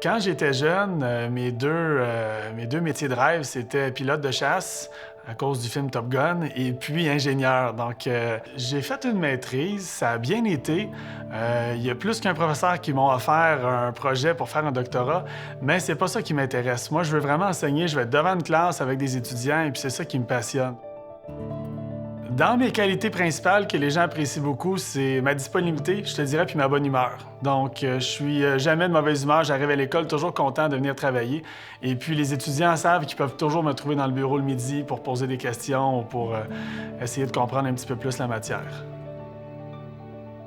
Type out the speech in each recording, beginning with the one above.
Quand j'étais jeune, mes deux métiers de rêve, c'était pilote de chasse à cause du film Top Gun et puis ingénieur. Donc, j'ai fait une maîtrise, ça a bien été. Il y a plus qu'un professeur qui m'ont offert un projet pour faire un doctorat, mais c'est pas ça qui m'intéresse. Moi, je veux vraiment enseigner, je vais être devant une classe avec des étudiants et puis c'est ça qui me passionne. Dans mes qualités principales que les gens apprécient beaucoup, c'est ma disponibilité, je te dirais, puis ma bonne humeur. Donc, je suis jamais de mauvaise humeur, j'arrive à l'école toujours content de venir travailler. Et puis, les étudiants savent qu'ils peuvent toujours me trouver dans le bureau le midi pour poser des questions ou pour essayer de comprendre un petit peu plus la matière.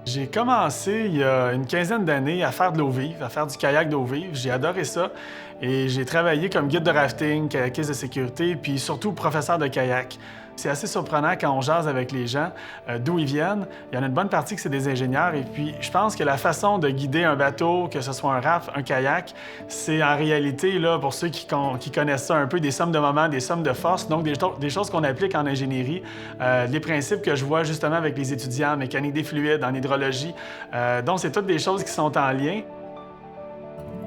J'ai commencé il y a une quinzaine d'années à faire de l'eau vive, à faire du kayak d'eau vive. J'ai adoré ça et j'ai travaillé comme guide de rafting, kayakiste de sécurité, puis surtout professeur de kayak. C'est assez surprenant quand on jase avec les gens d'où ils viennent. Il y en a une bonne partie que c'est des ingénieurs et puis je pense que la façon de guider un bateau, que ce soit un raft, un kayak, c'est en réalité, là, pour ceux qui connaissent ça un peu, des sommes de moments, des sommes de force, donc des choses qu'on applique en ingénierie, les principes que je vois justement avec les étudiants en mécanique des fluides, en hydrologie. Donc c'est toutes des choses qui sont en lien.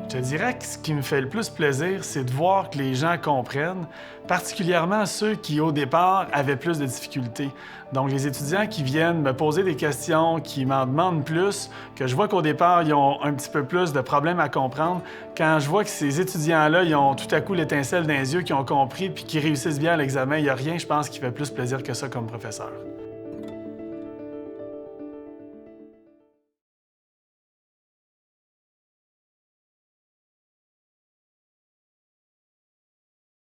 Je te dirais que ce qui me fait le plus plaisir, c'est de voir que les gens comprennent, particulièrement ceux qui, au départ, avaient plus de difficultés. Donc, les étudiants qui viennent me poser des questions, qui m'en demandent plus, que je vois qu'au départ, ils ont un petit peu plus de problèmes à comprendre. Quand je vois que ces étudiants-là, ils ont tout à coup l'étincelle dans les yeux, qui ont compris, puis qui réussissent bien à l'examen, il n'y a rien, je pense, qui fait plus plaisir que ça comme professeur.